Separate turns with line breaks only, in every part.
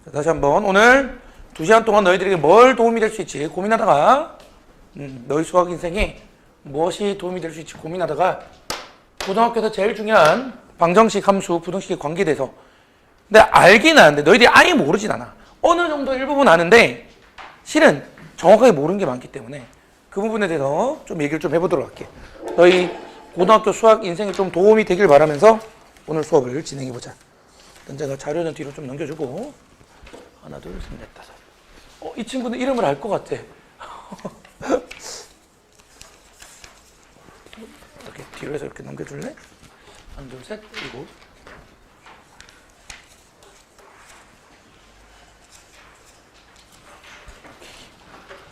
자, 다시 한번 오늘 2시간 동안 너희들에게 뭘 도움이 될 수 있지 고민하다가 너희 수학 인생에 무엇이 도움이 될 수 있지 고민하다가 고등학교에서 제일 중요한 방정식 함수 부등식에 관계돼서 근데 알긴 아는데 너희들이 아예 모르진 않아. 어느 정도 일부분 아는데 실은 정확하게 모르는 게 많기 때문에 그 부분에 대해서 좀 얘기를 좀 해보도록 할게. 너희 고등학교 수학 인생에 좀 도움이 되길 바라면서 오늘 수업을 진행해보자. 일단 제가 자료는 뒤로 좀 넘겨주고 하나 둘 셋 넷 다섯. 이 친구는 이름을 알 것 같아. 이렇게 뒤로 해서 이렇게 넘겨줄래? 하나 둘 셋 일곱.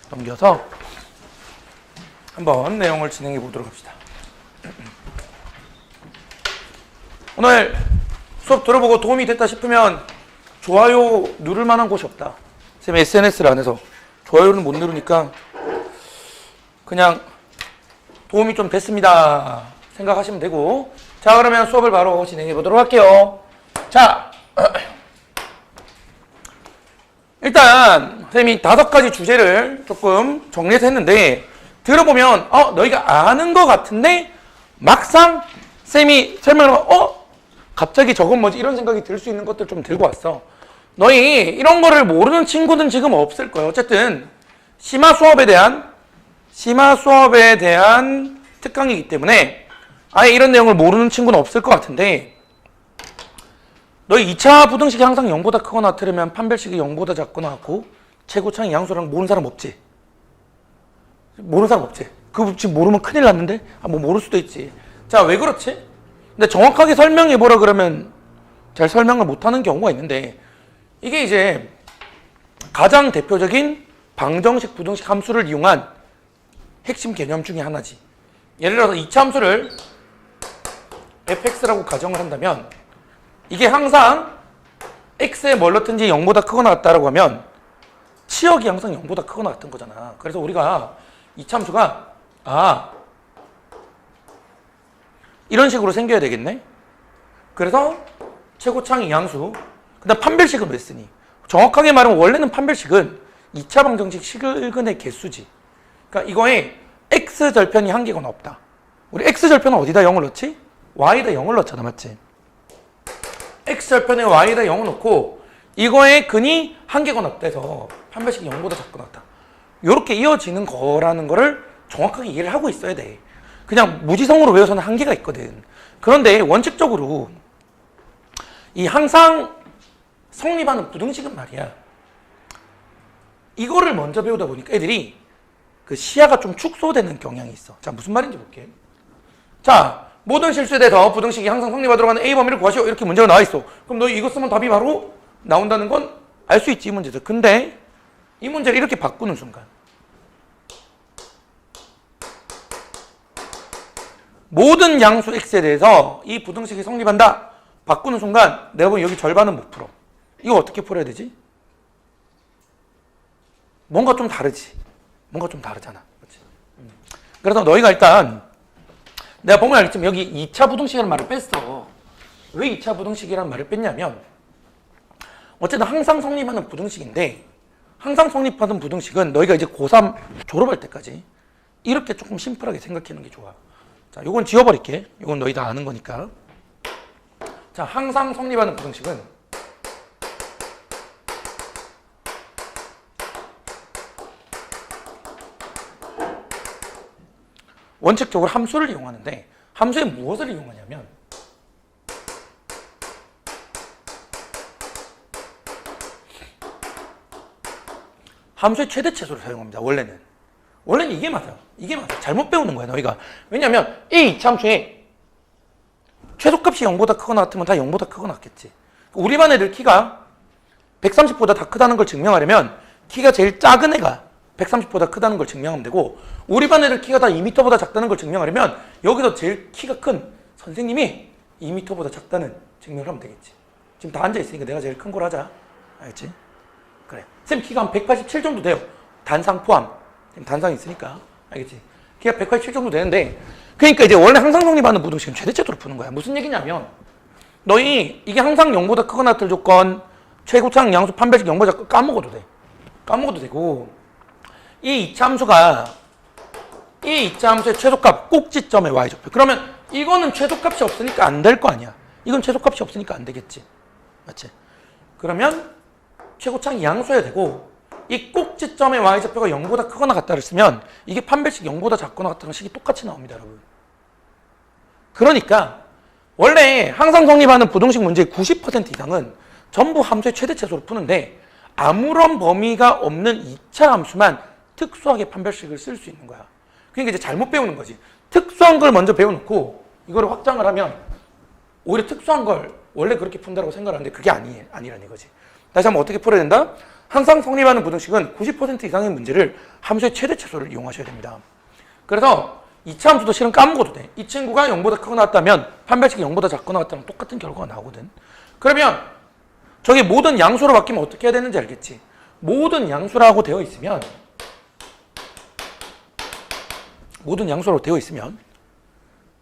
넘겨서 한번 내용을 진행해 보도록 합시다. 오늘 수업 들어보고 도움이 됐다 싶으면 좋아요 누를 만한 곳이 없다. 쌤 SNS를 안 해서 좋아요를 못 누르니까 그냥 도움이 좀 됐습니다 생각하시면 되고, 자 그러면 수업을 바로 진행해 보도록 할게요. 자 일단 쌤이 5가지 주제를 조금 정리해서 했는데 들어보면 너희가 아는 것 같은데 막상 쌤이 설명을 하면 갑자기 저건 뭐지 이런 생각이 들 수 있는 것들 좀 들고 왔어. 너희 이런 거를 모르는 친구는 지금 없을 거예요. 어쨌든 심화 수업에 대한 특강이기 때문에 아예 이런 내용을 모르는 친구는 없을 것 같은데, 너희 2차 부등식이 항상 0보다 크거나 같으려면 판별식이 0보다 작거나 같고 최고차이 양수라는 모르는 사람 없지? 모르는 사람 없지? 그거 지금 모르면 큰일 났는데? 뭐 모를 수도 있지. 자, 왜 그렇지? 근데 정확하게 설명해 보라 그러면 잘 설명을 못하는 경우가 있는데, 이게 이제 가장 대표적인 방정식 부등식 함수를 이용한 핵심 개념 중에 하나지. 예를 들어서 2차 함수를 fx라고 가정을 한다면 이게 항상 x에 뭘 넣든지 0보다 크거나 같다라고 하면 치역이 항상 0보다 크거나 같은 거잖아. 그래서 우리가 2차 함수가 이런 식으로 생겨야 되겠네. 그래서 최고차항 이항수, 그 다음 판별식은 왜 쓰니? 정확하게 말하면 원래는 판별식은 2차 방정식 식근의 개수지. 그러니까 이거에 x절편이 한 개거나 없다. 우리 x절편은 어디다 0을 넣지? y에다 0을 넣잖아, 맞지? x절편에 y에다 0을 넣고 이거에 근이 한 개거나 없다 해서 판별식이 0보다 작거나 같다. 이렇게 이어지는 거라는 거를 정확하게 이해를 하고 있어야 돼. 그냥 무지성으로 외워서는 한계가 있거든. 그런데 원칙적으로 이 항상 성립하는 부등식은 말이야, 이거를 먼저 배우다 보니까 애들이 그 시야가 좀 축소되는 경향이 있어. 자, 무슨 말인지 볼게. 자, 모든 실수에 대해서 부등식이 항상 성립하도록 하는 A 범위를 구하시오 이렇게 문제가 나와 있어. 그럼 너 이거 쓰면 답이 바로 나온다는 건 알 수 있지, 이 문제들. 근데 이 문제를 이렇게 바꾸는 순간 모든 양수 x에 대해서 이 부등식이 성립한다 바꾸는 순간 내가 보면 여기 절반은 못 풀어. 이거 어떻게 풀어야 되지? 뭔가 좀 다르지. 뭔가 좀 다르잖아. 그렇지? 그래서 너희가 일단 내가 보면 알겠지만 여기 2차 부등식이라는 말을 뺐어. 왜 2차 부등식이라는 말을 뺐냐면 어쨌든 항상 성립하는 부등식인데, 항상 성립하는 부등식은 너희가 이제 고3 졸업할 때까지 이렇게 조금 심플하게 생각하는 게 좋아. 자, 요건 지워버릴게. 요건 너희 다 아는 거니까. 자, 항상 성립하는 부등식은 원칙적으로 함수를 이용하는데, 함수에 무엇을 이용하냐면 함수의 최대치수를 사용합니다. 원래는 이게 맞아. 이게 맞아. 잘못 배우는 거야, 너희가. 왜냐면 이 2차 함수에 최소값이 0보다 크거나 같으면 다 0보다 크거나 같겠지. 우리 반 애들 키가 130보다 다 크다는 걸 증명하려면 키가 제일 작은 애가 130보다 크다는 걸 증명하면 되고, 우리 반 애들 키가 다 2m보다 작다는 걸 증명하려면 여기서 제일 키가 큰 선생님이 2m보다 작다는 증명을 하면 되겠지. 지금 다 앉아있으니까 내가 제일 큰 걸 하자. 알겠지? 그래. 쌤 키가 한 187 정도 돼요. 단상 포함. 지금 단상이 있으니까. 알겠지? 키가 187 정도 되는데, 그러니까 이제 원래 항상 성립하는 부등식은 최대치수로 푸는 거야. 무슨 얘기냐면 너희 이게 항상 0보다 크거나 같을 조건, 최고창 양수 판별식 영보다 까먹어도 돼. 까먹어도 되고 이 이차함수가 이 이차함수의 최소값 꼭지점의 y좌표. 그러면 이거는 최소값이 없으니까 안 될 거 아니야. 이건 최소값이 없으니까 안 되겠지. 맞지? 그러면 최고창 양수여야 되고 이 꼭지점의 y좌표가 0보다 크거나 같다를 쓰면 이게 판별식 0보다 작거나 같다는 식이 똑같이 나옵니다, 여러분. 그러니까 원래 항상 성립하는 부등식 문제의 90% 이상은 전부 함수의 최대최소로 푸는데 아무런 범위가 없는 2차 함수만 특수하게 판별식을 쓸 수 있는 거야. 그러니까 이제 잘못 배우는 거지. 특수한 걸 먼저 배워놓고 이거를 확장을 하면 오히려 특수한 걸 원래 그렇게 푼다고 생각하는데 그게 아니라는 이거지. 다시 한번 어떻게 풀어야 된다? 항상 성립하는 부등식은 90% 이상의 문제를 함수의 최대최소를 이용하셔야 됩니다. 그래서 2차 함수도 실은 까먹어도 돼. 이 친구가 0보다 크거나 같다면 판별식이 0보다 작거나 같다면 똑같은 결과가 나오거든. 그러면 저게 모든 양수로 바뀌면 어떻게 해야 되는지 알겠지? 모든 양수라고 되어 있으면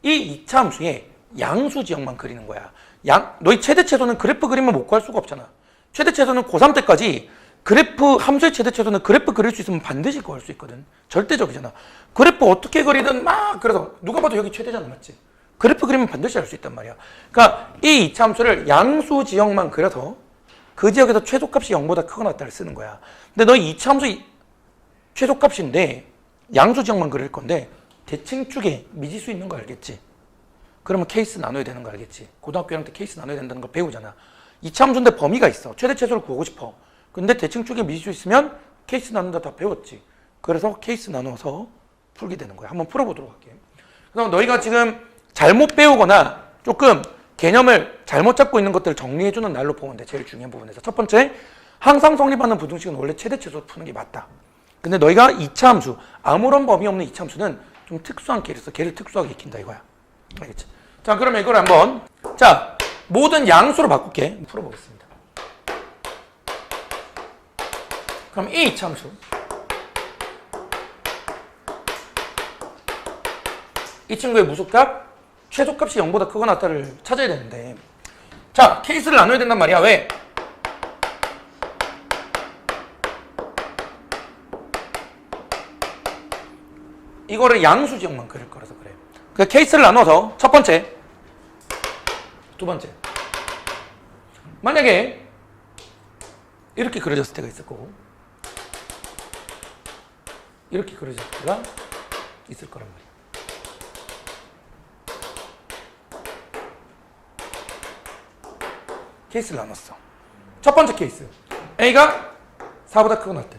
이 2차 함수의 양수 지역만 그리는 거야. 너희 최대최소는 그래프 그리면 못 구할 수가 없잖아. 최대최소는 고3 때까지 그래프, 함수의 최대최소는 그래프 그릴 수 있으면 반드시 구할 수 있거든. 절대적이잖아. 그래프 어떻게 그리든 그래서 누가 봐도 여기 최대잖아, 맞지? 그래프 그리면 반드시 알 수 있단 말이야. 그러니까 이 2차 함수를 양수 지역만 그려서 그 지역에서 최소값이 0보다 크거나 같다를 쓰는 거야. 근데 너 2차 함수 최소값인데 양수 지역만 그릴 건데 대칭 쪽에 미지수 있는 거 알겠지? 그러면 케이스 나눠야 되는 거 알겠지? 고등학교 1학년 때 케이스 나눠야 된다는 거 배우잖아. 2차 함수인데 범위가 있어. 최대 최소를 구하고 싶어. 근데 대칭 쪽에 미지수 있으면 케이스 나눈다 다 배웠지. 그래서 케이스 나눠서 풀게 되는 거야. 한번 풀어보도록 할게. 그래서 너희가 지금 잘못 배우거나 조금 개념을 잘못 잡고 있는 것들을 정리해주는 날로 보면 돼. 제일 중요한 부분에서. 첫 번째, 항상 성립하는 부등식은 원래 최대 최소로 푸는 게 맞다. 근데 너희가 2차 함수, 아무런 범위 없는 2차 함수는 좀 특수한 개로서 걔를 특수하게 익힌다 이거야. 알겠지? 자, 그러면 이걸 한번 모든 양수로 바꿀게. 풀어보겠습니다. 그럼 이 2차 함수 이 친구의 무수값, 최소값이 0보다 크거나 같다를 찾아야 되는데 자, 케이스를 나눠야 된단 말이야. 왜? 이거를 양수 지역만 그릴 거라서 그래. 그 케이스를 나눠서 첫 번째, 두 번째. 만약에 이렇게 그려졌을 때가 있을 거고 이렇게 그려졌을 때가 있을 거란 말이야. 케이스를 나눴어. 첫 번째 케이스. A가 4보다 크거나 같대.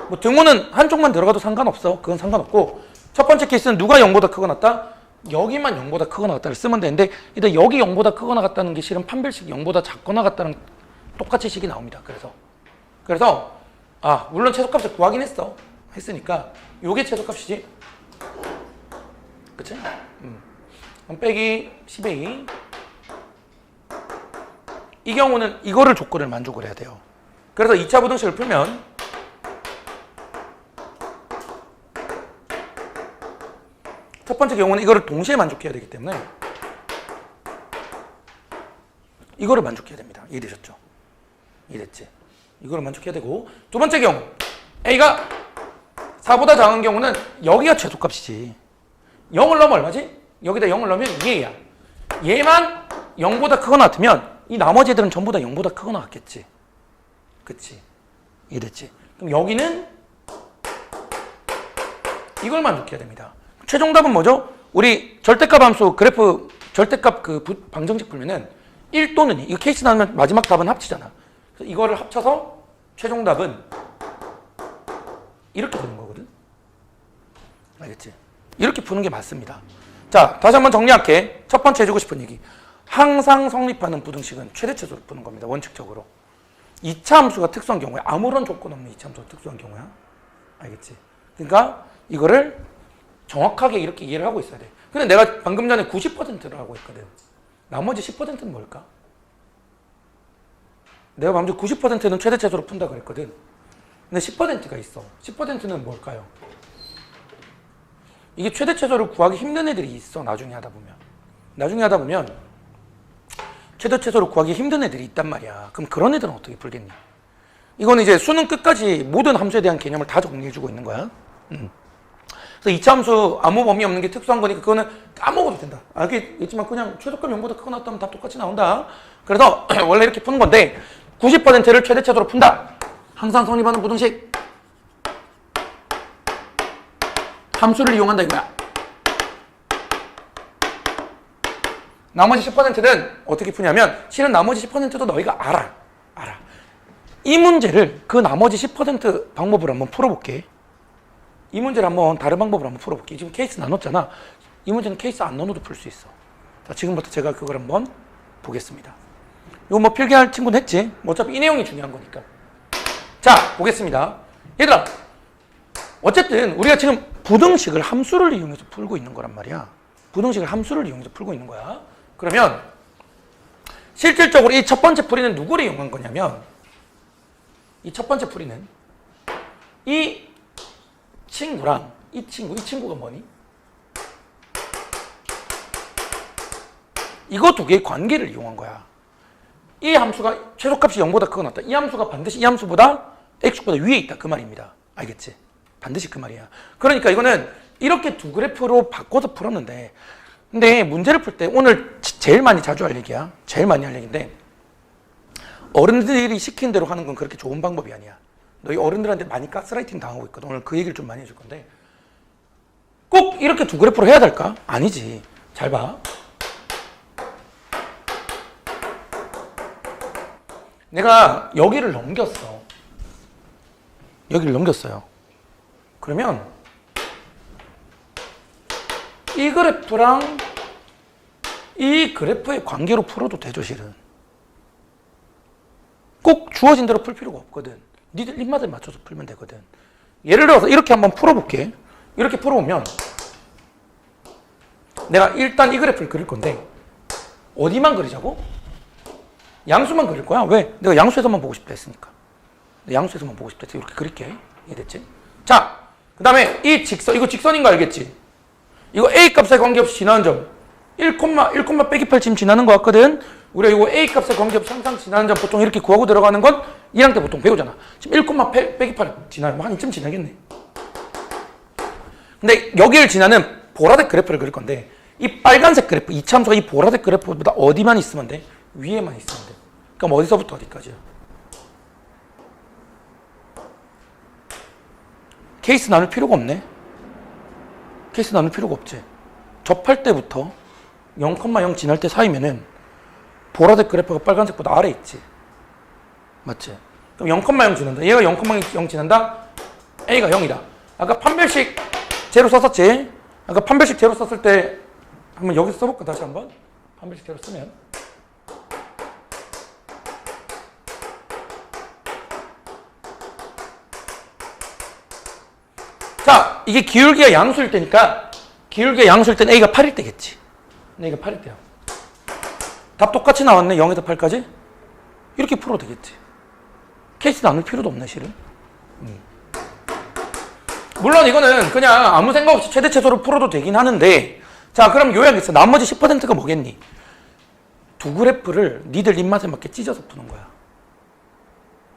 뭐 등호는 한쪽만 들어가도 상관없어. 그건 상관없고 첫 번째 케이스는 누가 0보다 크거나 같다? 여기만 0보다 크거나 같다를 쓰면 되는데 일단 여기 0보다 크거나 같다는 게 실은 판별식 0보다 작거나 같다는 똑같이 식이 나옵니다. 그래서 물론 최소값을 구하긴 했으니까 요게 최소값이지. 그치? 그럼 빼기 10A 이 경우는 이거를 조건을 만족을 해야 돼요. 그래서 2차 부등식을 풀면 첫 번째 경우는 이거를 동시에 만족해야 되기 때문에 이거를 만족해야 됩니다. 이해되셨죠? 이해됐지? 이거를 만족해야 되고 두 번째 경우 A가 4보다 작은 경우는 여기가 최소값이지. 0을 넣으면 얼마지? 여기다 0을 넣으면 2A야. 얘만 0보다 크거나 같으면 이 나머지 애들은 전부 다 0보다 크거나 같겠지. 그치? 이해됐지? 그럼 여기는 이걸 만족해야 됩니다. 최종답은 뭐죠? 우리 절대값 함수 그래프 절대값 방정식 풀면은 1 또는 2 이거 케이스 나누면 마지막 답은 합치잖아. 그래서 이거를 합쳐서 최종답은 이렇게 되는 거거든. 알겠지? 이렇게 푸는 게 맞습니다. 자, 다시 한번 정리할게. 첫 번째 해주고 싶은 얘기. 항상 성립하는 부등식은 최대최소로 푸는 겁니다. 원칙적으로. 2차 함수가 특수한 경우에 아무런 조건 없는 2차 함수가 특수한 경우야. 알겠지? 그러니까 이거를 정확하게 이렇게 이해를 하고 있어야 돼. 근데 내가 방금 전에 90%라고 했거든. 나머지 10%는 뭘까? 내가 방금 90%는 최대최소로 푼다 그랬거든. 근데 10%가 있어. 10%는 뭘까요? 이게 최대최소를 구하기 힘든 애들이 있어. 나중에 하다 보면 최대 최소를 구하기 힘든 애들이 있단 말이야. 그럼 그런 애들은 어떻게 풀겠니? 이거는 이제 수능 끝까지 모든 함수에 대한 개념을 다 정리해주고 있는 거야. 그래서 이차 함수 아무 범위 없는 게 특수한 거니까 그거는 까먹어도 된다. 알겠지만 그냥 최소값 0보다 크거나 같다면 답 똑같이 나온다. 그래서 원래 이렇게 푸는 건데 90%를 최대 최소로 푼다. 항상 성립하는 부등식. 함수를 이용한다 이거야. 나머지 10%는 어떻게 푸냐면 실은 나머지 10%도 너희가 알아. 이 문제를 그 나머지 10% 방법으로 한번 풀어볼게. 이 문제를 한번 다른 방법으로 한번 풀어볼게. 지금 케이스 나눴잖아. 이 문제는 케이스 안 나눠도 풀 수 있어. 자, 지금부터 제가 그걸 한번 보겠습니다. 이거 뭐 필기할 친구는 했지? 뭐 어차피 이 내용이 중요한 거니까. 자, 보겠습니다. 얘들아, 어쨌든 우리가 지금 부등식을 함수를 이용해서 풀고 있는 거란 말이야. 부등식을 함수를 이용해서 풀고 있는 거야. 그러면 실질적으로 이 첫 번째 풀이는 누구를 이용한 거냐면 이 첫 번째 풀이는 이 친구랑 이 친구가 뭐니? 이거 두 개의 관계를 이용한 거야. 이 함수가 최소값이 0보다 크거나 같다. 이 함수가 반드시 이 함수보다 x축보다 위에 있다. 그 말입니다. 알겠지? 반드시 그 말이야. 그러니까 이거는 이렇게 두 그래프로 바꿔서 풀었는데 근데 문제를 풀 때 오늘 제일 많이 자주 할 얘기야. 제일 많이 할 얘기인데 어른들이 시킨 대로 하는 건 그렇게 좋은 방법이 아니야. 너희 어른들한테 많이 가스라이팅 당하고 있거든. 오늘 그 얘기를 좀 많이 해줄 건데 꼭 이렇게 두 그래프로 해야 될까? 아니지. 잘 봐. 내가 여기를 넘겼어. 여기를 넘겼어요. 그러면 이 그래프랑 이 그래프의 관계로 풀어도 되죠, 실은. 꼭 주어진 대로 풀 필요가 없거든. 니들 입맛에 맞춰서 풀면 되거든. 예를 들어서 이렇게 한번 풀어볼게. 이렇게 풀어보면 내가 일단 이 그래프를 그릴 건데 어디만 그리자고? 양수만 그릴 거야. 왜? 내가 양수에서만 보고 싶다 했으니까. 양수에서만 보고 싶다 했으니까 이렇게 그릴게. 이해됐지? 자, 그 다음에 이 직선, 이거 직선인 거 알겠지? 이거 A 값에 관계없이 지나는 점 1, 빼기 8 지금 지나는 거 같거든? 우리가 이거 A 값에 관계없이 항상 지나는 점 보통 이렇게 구하고 들어가는 건 1학년 때 보통 배우잖아. 지금 1, 빼기 8 지나요. 뭐 한 이쯤 지나겠네. 근데 여기를 지나는 보라색 그래프를 그릴 건데 이 빨간색 그래프, 이차함수가 이 보라색 그래프보다 어디만 있으면 돼? 위에만 있으면 돼. 그럼 어디서부터 어디까지야? 케이스 나눌 필요가 없네. 케이스 나눌 필요가 없지. 접할 때부터 0,0 지날 때 사이면은 보라색 그래프가 빨간색보다 아래에 있지. 맞지? 그럼 0,0 지난다. 얘가 0,0 지난다? A가 0이다. 아까 판별식 제로 썼었지? 아까 판별식 제로 썼을 때 한번 여기서 써볼까? 다시 한번. 판별식 제로 쓰면. 자, 이게 기울기가 양수일 때니까 기울기가 양수일 때는 A가 8일 때겠지. A가 8일 때야. 답 똑같이 나왔네. 0에서 8까지. 이렇게 풀어도 되겠지. 케이스 나눌 필요도 없네, 실은. 물론 이거는 그냥 아무 생각 없이 최대 최소로 풀어도 되긴 하는데 자, 그럼 요약했어. 나머지 10%가 뭐겠니? 두 그래프를 니들 입맛에 맞게 찢어서 푸는 거야.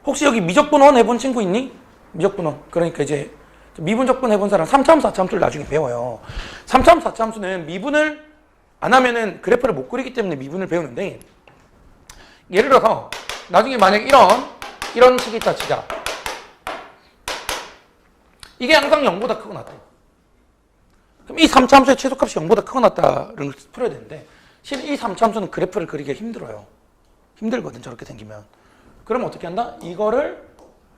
혹시 여기 미적분원 해본 친구 있니? 미적분원. 그러니까 이제 미분적분 해본 사람 3차함수, 4차함수를 나중에 배워요. 3차함수, 4차함수는 미분을 안 하면은 그래프를 못 그리기 때문에 미분을 배우는데 예를 들어서 나중에 만약 이런 식이 있다 치자. 이게 항상 0보다 크고 낮다. 그럼 이 3차함수의 최소값이 0보다 크고 낮다는 걸 풀어야 되는데 실은 이 3차함수는 그래프를 그리기가 힘들어요. 힘들거든, 저렇게 생기면. 그럼 어떻게 한다? 이거를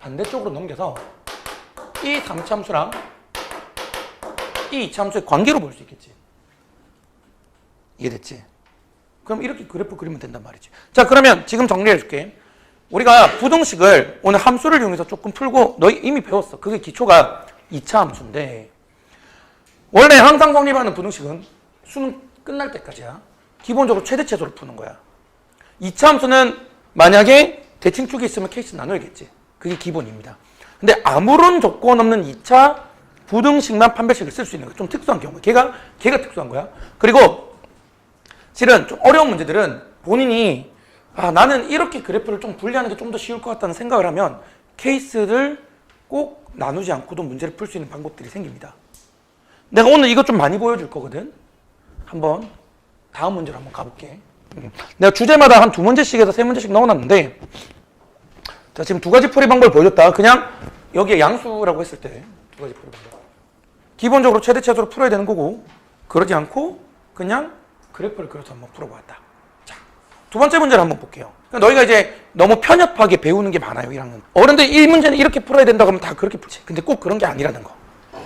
반대쪽으로 넘겨서 이 3차함수랑 이 2차함수의 관계로 볼 수 있겠지. 이해됐지? 그럼 이렇게 그래프 그리면 된단 말이지. 자, 그러면 지금 정리해 줄게. 우리가 부등식을 오늘 함수를 이용해서 조금 풀고 너희 이미 배웠어. 그게 기초가 2차 함수인데 원래 항상 성립하는 부등식은 수능 끝날 때까지야. 기본적으로 최대 최소로 푸는 거야. 2차 함수는 만약에 대칭축이 있으면 케이스 나눠야겠지. 그게 기본입니다. 근데 아무런 조건 없는 2차 부등식만 판별식을 쓸 수 있는 거. 좀 특수한 경우. 걔가 특수한 거야. 그리고 실은 좀 어려운 문제들은 본인이 아, 나는 이렇게 그래프를 좀 분리하는 게 좀 더 쉬울 것 같다는 생각을 하면 케이스를 꼭 나누지 않고도 문제를 풀 수 있는 방법들이 생깁니다. 내가 오늘 이것 좀 많이 보여줄 거거든. 한번 다음 문제로 한번 가볼게. 내가 주제마다 한 2문제씩 해서 3문제씩 넣어놨는데, 자, 지금 2가지 풀이 방법을 보여줬다. 그냥 여기에 양수라고 했을 때 2가지 풀이 방법. 기본적으로 최대 최소로 풀어야 되는 거고, 그러지 않고 그냥 그래프를 그려서 한번 풀어보았다. 자, 2번째 문제를 한번 볼게요. 그러니까 너희가 이제 너무 편협하게 배우는 게 많아요, 1학년. 어른들 1문제는 이렇게 풀어야 된다고 하면 다 그렇게 풀지. 근데 꼭 그런 게 아니라는 거.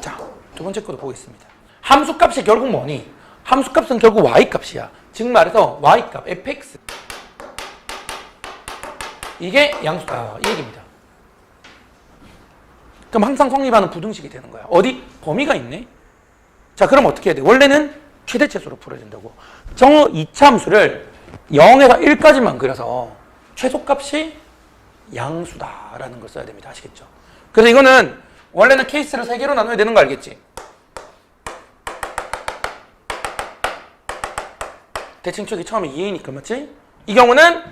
자, 2번째 것도 보겠습니다. 함수값이 결국 뭐니? 함수값은 결국 y값이야. 즉 말해서 y값, fx. 이게 양수다. 이 얘기입니다. 그럼 항상 성립하는 부등식이 되는 거야. 어디? 범위가 있네? 자, 그럼 어떻게 해야 돼? 원래는 최대 최소로 풀어야 된다고. 정의 2차 함수를 0에서 1까지만 그려서 최소값이 양수다라는 걸 써야 됩니다. 아시겠죠? 그래서 이거는 원래는 케이스를 3개로 나눠야 되는 거 알겠지? 대칭축이 처음에 2A니까 맞지? 이 경우는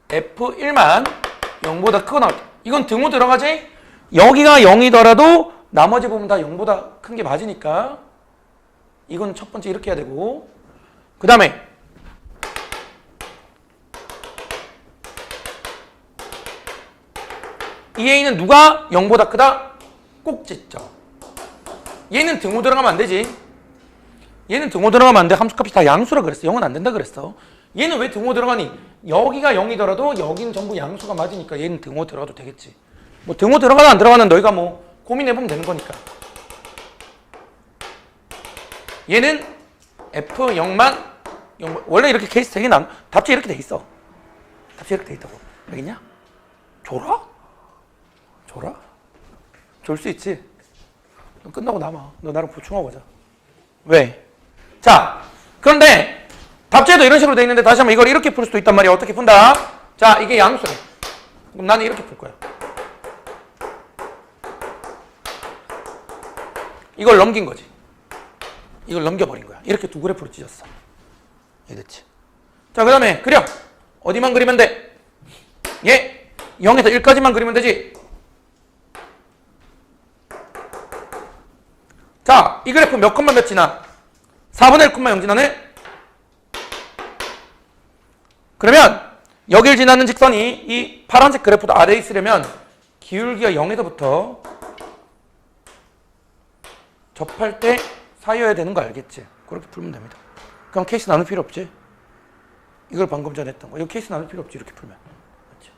F1만 0보다 크고 나올 때. 이건 등호 들어가지? 여기가 0이더라도 나머지 부분 다 0보다 큰 게 맞으니까 이건 첫 번째 이렇게 해야 되고, 그 다음에 이 A는 누가 0보다 크다? 꼭지점. 얘는 등호 들어가면 안 되지. 얘는 등호 들어가면 안 돼. 함수값이 다 양수라 그랬어. 0은 안 된다 그랬어. 얘는 왜 등호 들어가니? 여기가 0이더라도 여기는 전부 양수가 맞으니까 얘는 등호 들어가도 되겠지. 뭐 등호 들어가나 안 들어가는 너희가 뭐 고민해보면 되는 거니까. 얘는 F0만 0, 원래 이렇게 케이스 되게 답지 이렇게 돼 있어. 답지 이렇게 돼 있다고. 알겠냐? 줘라? 줘라? 줄 수 있지. 너 끝나고 남아. 너 나랑 보충하고 가자. 왜? 자, 그런데 답지에도 이런 식으로 돼 있는데 다시 한번 이걸 이렇게 풀 수도 있단 말이야. 어떻게 푼다? 자, 이게 양수래. 그럼 나는 이렇게 풀 거야. 이걸 넘긴 거지. 이걸 넘겨버린 거야. 이렇게 2그래프로 찢었어. 이해됐지? 자, 그 다음에 그려. 어디만 그리면 돼? 예, 0에서 1까지만 그리면 되지. 자, 이 그래프 몇 콤마 몇 지나? 4분의 1 콤마 0 지나네? 그러면 여길 지나는 직선이 이 파란색 그래프도 아래에 있으려면 기울기가 0에서부터 접할 때 사이여야 되는 거 알겠지? 그렇게 풀면 됩니다. 그럼 케이스 나눌 필요 없지? 이걸 방금 전에 했던 거. 이거 케이스 나눌 필요 없지? 이렇게 풀면. 맞지?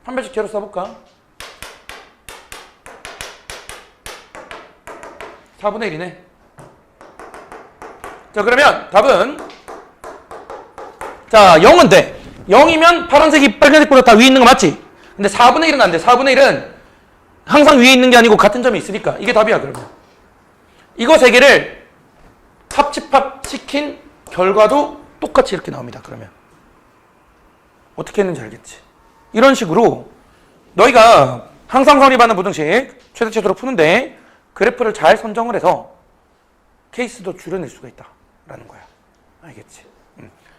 한 배씩 제로 써볼까? 4분의 1이네. 자, 그러면 답은, 자, 0은 돼. 0이면 파란색이 빨간색보다 다 위에 있는 거 맞지? 근데 4분의 1은 안 돼. 4분의 1은 항상 위에 있는 게 아니고 같은 점이 있으니까 이게 답이야. 그러면 이거 세 개를 합집합시킨 결과도 똑같이 이렇게 나옵니다. 그러면 어떻게 했는지 알겠지? 이런 식으로 너희가 항상 성립하는 부등식 최대 최소로 푸는데 그래프를 잘 선정을 해서 케이스도 줄여낼 수가 있다라는 거야. 알겠지?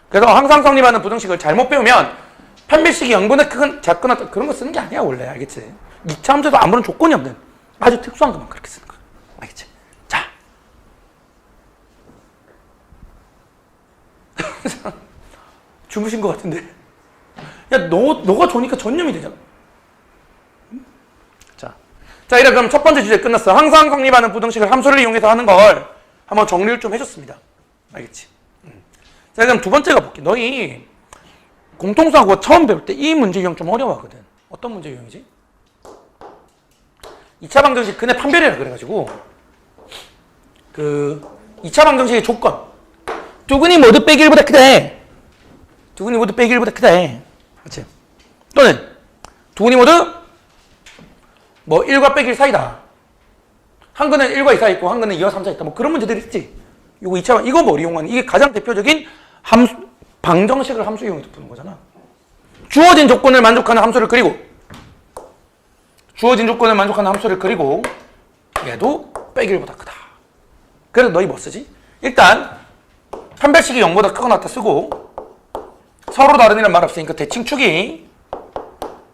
그래서 항상 성립하는 부등식을 잘못 배우면 판별식이 0분의 큰 작거나 그런 거 쓰는 게 아니야 원래. 알겠지? 2차 함수에도 아무런 조건이 없는 아주 특수한 것만 그렇게 쓰는 거야. 알겠지? 자, 주무신 것 같은데. 야, 너가 좋으니까 전념이 되잖아. 자, 이래 그럼 첫 번째 주제 끝났어. 항상 성립하는 부등식을 함수를 이용해서 하는 걸 한번 정리를 좀 해줬습니다. 알겠지? 자, 그럼 두 번째가 볼게. 너희 공통수하고 처음 배울 때 이 문제 유형 좀 어려워하거든. 어떤 문제 유형이지? 2차 방정식 근해 판별이라 그래가지고 그 2차 방정식의 조건 두근이 모두 빼기 1보다 크다. 두근이 모두 빼기 1보다 크다. 그렇지? 또는 두근이 모두 뭐 1과 빼기 1 사이다. 한 근은 1과 2 사이 있고 한 근은 2와 3 사이 있다. 뭐 그런 문제들이 있지. 요거 2차 이거 뭐 이용하는 이게 가장 대표적인 함수 방정식을 함수 이용해서 푸는 거잖아. 주어진 조건을 만족하는 함수를 그리고 주어진 조건을 만족하는 함수를 그리고 얘도 빼기 1보다 크다. 그래서 너희 뭐 쓰지? 일단 판별식이 0보다 크거나 같다 쓰고 서로 다른 이란 말 없으니까 대칭축이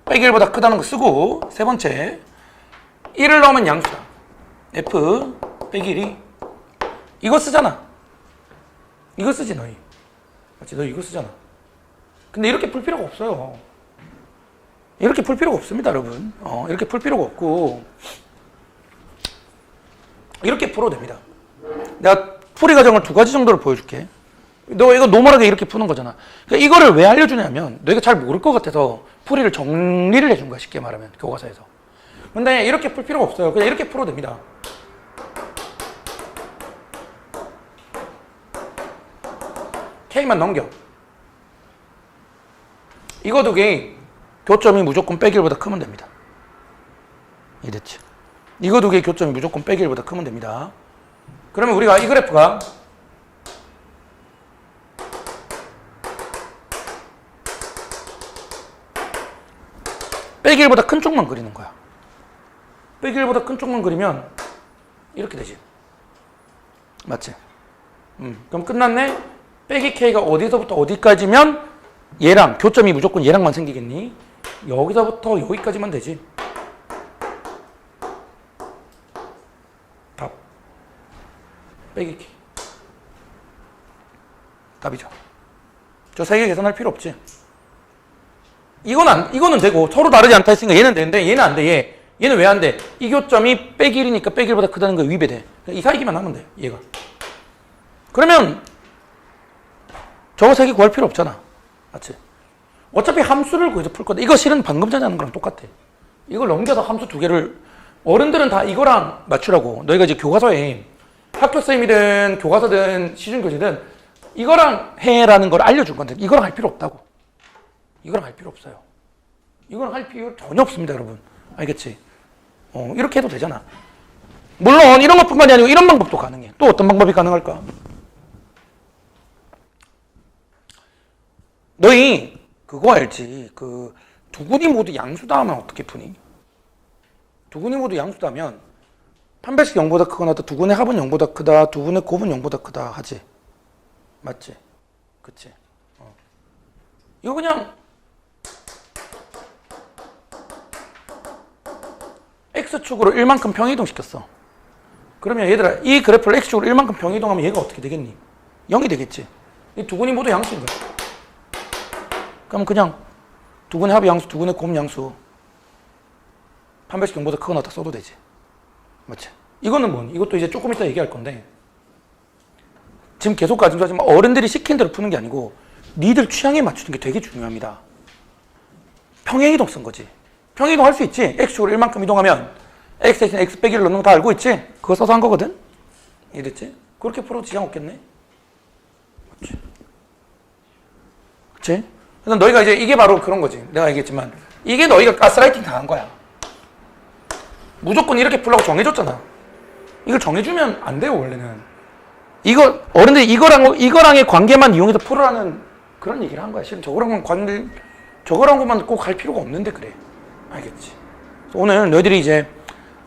빼기 1보다 크다는 거 쓰고, 세 번째 1을 넣으면 양수다. F 빼기 1이 이거 쓰잖아. 이거 쓰지 너희. 맞지? 너 이거 쓰잖아. 근데 이렇게 풀 필요가 없어요. 이렇게 풀 필요가 없습니다, 여러분. 이렇게 풀 필요가 없고 이렇게 풀어도 됩니다. 내가 풀이 과정을 두 가지 정도를 보여줄게. 너 이거 노멀하게 이렇게 푸는 거잖아. 그러니까 이거를 왜 알려주냐면 너희가 잘 모를 것 같아서 풀이를 정리를 해준 거야, 쉽게 말하면 교과서에서. 근데 이렇게 풀 필요가 없어요. 그냥 이렇게 풀어도 됩니다. K만 넘겨. 이거 두 개 교점이 무조건 빼기 1보다 크면 됩니다. 이랬지. 이거 두 개 교점이 무조건 빼기 1보다 크면 됩니다. 그러면 우리가 이 그래프가 빼기 1보다 큰 쪽만 그리는 거야. 빼기 1보다 큰 쪽만 그리면 이렇게 되지. 맞지? 그럼 끝났네? 빼기 K가 어디서부터 어디까지면 얘랑 교점이 무조건 얘랑만 생기겠니? 여기서부터 여기까지만 되지. 답. 빼기 K. 답이죠. 저 세 개 계산할 필요 없지. 이거는 되고 서로 다르지 않다 했으니까 얘는 되는데 얘는 안 돼. 얘는 왜 안 돼? 이 교점이 빼기 1이니까 빼기 1보다 크다는 거 위배돼. 이 사이기만 하면 돼. 얘가. 그러면 저거 세 개 구할 필요 없잖아. 맞지? 어차피 함수를 구해서 풀 건데 이거 실은 방금 전에 하는 거랑 똑같아. 이걸 넘겨서 함수 두 개를 어른들은 다 이거랑 맞추라고. 너희가 이제 교과서에 학교 쌤이든 교과서든 시중교재든 이거랑 해라는 걸 알려준 건데 이거랑 할 필요 없다고. 이거랑 할 필요 없어요. 이거랑 할 필요 전혀 없습니다, 여러분. 알겠지? 이렇게 해도 되잖아. 물론 이런 것뿐만이 아니고 이런 방법도 가능해. 또 어떤 방법이 가능할까? 너희 그거 알지? 그 두군이 모두 양수다 하면 어떻게 푸니? 두군이 모두 양수다 하면 판별식 0보다 크거나 두군의 합은 0보다 크다, 두군의 곱은 0보다 크다 하지. 맞지? 그치? 이거 그냥 X축으로 1만큼 평이동 시켰어. 그러면 얘들아 이 그래프를 X축으로 1만큼 평이동하면 얘가 어떻게 되겠니? 0이 되겠지. 이 두군이 모두 양수인 거야. 그럼 그냥 두군의 합이 양수, 두군의 곱 양수 판별식 0보다 크거나 다 써도 되지. 맞지? 이거는 뭐니? 이것도 이제 조금 이따 얘기할 건데 지금 계속 가지고 하지만 어른들이 시킨 대로 푸는 게 아니고 니들 취향에 맞추는 게 되게 중요합니다. 평행이동 쓴 거지. 평행이동 할 수 있지. X축으로 1만큼 이동하면 X 대신 X 빼기를 넣는 거 다 알고 있지? 그거 써서 한 거거든? 이랬지? 그렇게 풀어도 지장 없겠네? 맞지? 그치? 그래서 너희가 이제 이게 바로 그런 거지. 내가 얘기했지만 이게 너희가 가스라이팅 당한 거야. 무조건 이렇게 풀라고 정해줬잖아. 이걸 정해주면 안 돼요, 원래는. 이거, 어른들이 이거랑의 관계만 이용해서 풀으라는 그런 얘기를 한 거야. 실은 저거랑만 꼭 할 필요가 없는데 그래. 알겠지? 오늘 너희들이 이제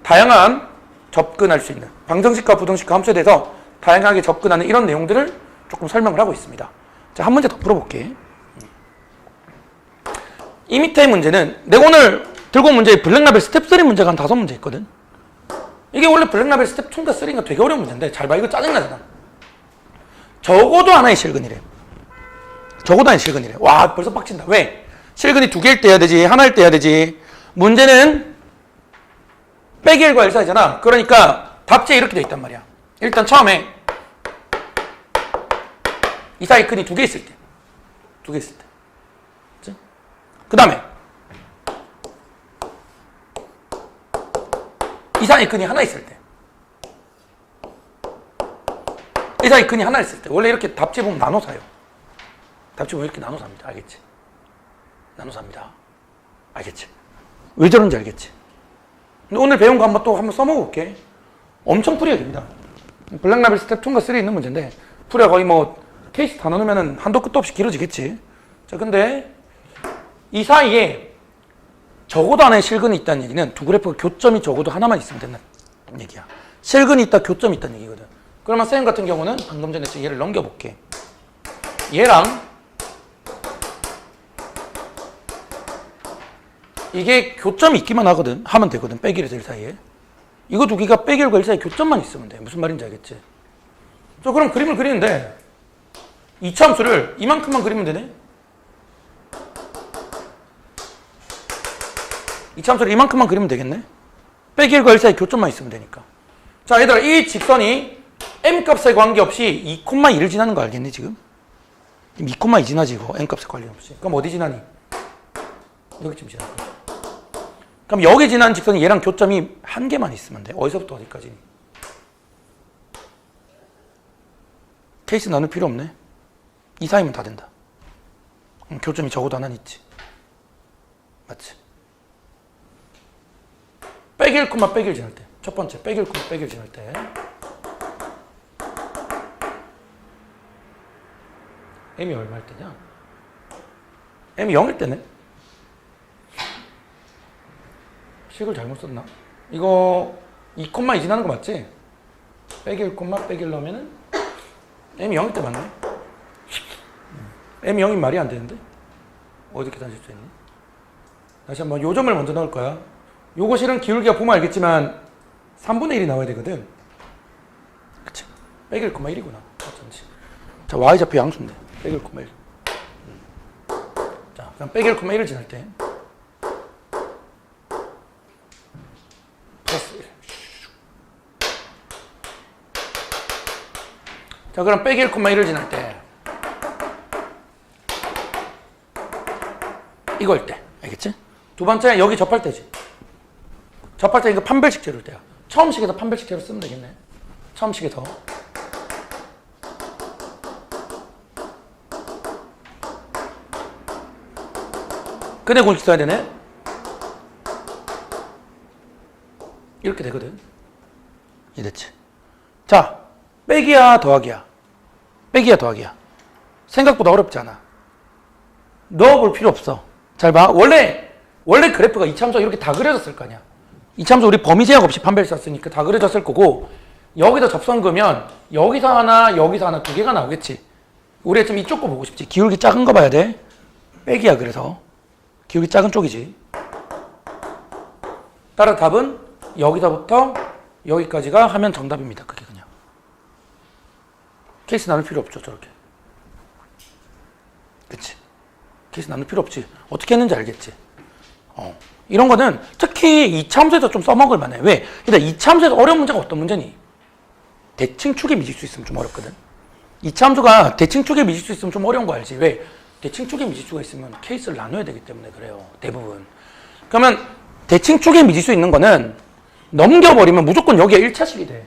다양한 접근할 수 있는 방정식과 부등식과 함수에 대해서 다양하게 접근하는 이런 내용들을 조금 설명을 하고 있습니다. 자, 한 문제 더 풀어볼게. 이 밑에 문제는 내가 오늘 들고 온 문제에 블랙라벨 스텝 3 문제가 한 5문제 있거든. 이게 원래 블랙라벨 스텝 2인가 3인가 되게 어려운 문제인데 잘 봐. 이거 짜증나잖아. 적어도 하나의 실근이래. 적어도 하나의 실근이래. 와, 벌써 빡친다. 왜? 실근이 2개일 때 해야 되지, 하나일 때 해야 되지. 문제는 빼기 1과 1 사이잖아. 그러니까 답지에 이렇게 돼 있단 말이야. 일단 처음에 이 사이 근이 2개 있을 때. 2개 있을 때. 그 다음에 이 사이 근이 하나 있을 때. 이 사이 근이 하나 있을 때. 원래 이렇게 답지 보면 나눠 사요. 답지 보면 이렇게 나눠 삽니다. 알겠지? 나눠 삽니다. 알겠지? 왜 저런지 알겠지? 근데 오늘 배운 거 한번 써먹어볼게. 엄청 풀이가 됩니다. 블랙라벨 스텝 2과 3 있는 문제인데 풀이가 거의 뭐 케이스 다 나누면 한도 끝도 없이 길어지겠지. 자, 근데 이 사이에 적어도 하나의 실근이 있다는 얘기는 두 그래프가 교점이 적어도 하나만 있으면 된다는 얘기야. 실근이 있다, 교점이 있다는 얘기거든. 그러면 쌤 같은 경우는 방금 전에 얘를 넘겨볼게. 얘랑 이게 교점이 있기만 하면 되거든. 빼기에서 1 사이에. 이거 두 개가 빼기 1과 1 사이에 교점만 있으면 돼. 무슨 말인지 알겠지? 저 그럼 그림을 그리는데 이차함수를 이만큼만 그리면 되네? 이차함수를 이만큼만 그리면 되겠네? 빼기 1과 1 사이에 교점만 있으면 되니까. 자, 얘들아, 이 직선이 m값에 관계없이 2,2를 지나는 거 알겠니, 지금? 2,2 지나지, 이거. m값에 관계없이. 그럼 어디 지나니? 여기쯤 지나는 거야. 그럼 여기 지나는 직선이 얘랑 교점이 한 개만 있으면 돼. 어디서부터 어디까지? 케이스 나눌 필요 없네. 이 사이면 다 된다. 교점이 적어도 하나는 있지. 맞지? 빼기 1, 빼기 1 지날 때. 첫 번째, 빼기 1, 빼기 1 지날 때. m이 얼마일 때냐? m이 0일 때네. 식을 잘못 썼나? 이거 2,2 지나는 거 맞지? 빼기 1, 빼기 1 넣으면은 m이 0일 때 맞네. m이 0인 말이 안 되는데? 어떻게 다닐 수 있니? 다시 한번 요 점을 먼저 넣을 거야. 요거 실은 기울기가 보면 알겠지만 3분의 1이 나와야 되거든. 그치? 빼기 1, 1이구나. 어쩐지. 자, y좌표 양수인데. 빼기 1, 1. 자, 그럼 빼기 1, 1을 지날 때 플러스 1. 자, 그럼 빼기 1, 1을 지날 때 이거일 때. 알겠지? 두 번째, 여기 접할 때지. 접할 때 이거 판별식 재료일 때야. 처음 식에서 판별식 재료 쓰면 되겠네. 처음 식에서. 근해 공식 써야 되네. 이렇게 되거든. 이랬지. 자, 빼기야 더하기야. 빼기야 더하기야. 생각보다 어렵지 않아. 넣어볼 필요 없어. 잘 봐. 원래 그래프가 이차함수가 이렇게 다 그려졌을 거 아니야. 이차함수 우리 범위 제약 없이 판별 썼으니까 다 그려졌을 거고, 여기다 접선 그으면 여기서 하나 두 개가 나오겠지. 우리가 지금 이쪽 거 보고 싶지. 기울기 작은 거 봐야 돼. 빼기야. 그래서 기울기 작은 쪽이지. 따라 답은 여기서부터 여기까지가 하면 정답입니다. 그게 그냥. 케이스 나눌 필요 없죠. 저렇게. 그치? 케이스 나눌 필요 없지. 어떻게 했는지 알겠지? 이런 거는 특히 2차함수에서 좀 써먹을 만해. 왜? 일단 2차함수에서 어려운 문제가 어떤 문제니? 대칭축의 미지수 있으면 좀 어렵거든. 2차함수가 대칭축의 미지수 있으면 좀 어려운 거 알지? 왜? 대칭축의 미지수가 있으면 케이스를 나눠야 되기 때문에 그래요. 대부분. 그러면 대칭축의 미지수 있는 거는 넘겨버리면 무조건 여기가 1차식이 돼.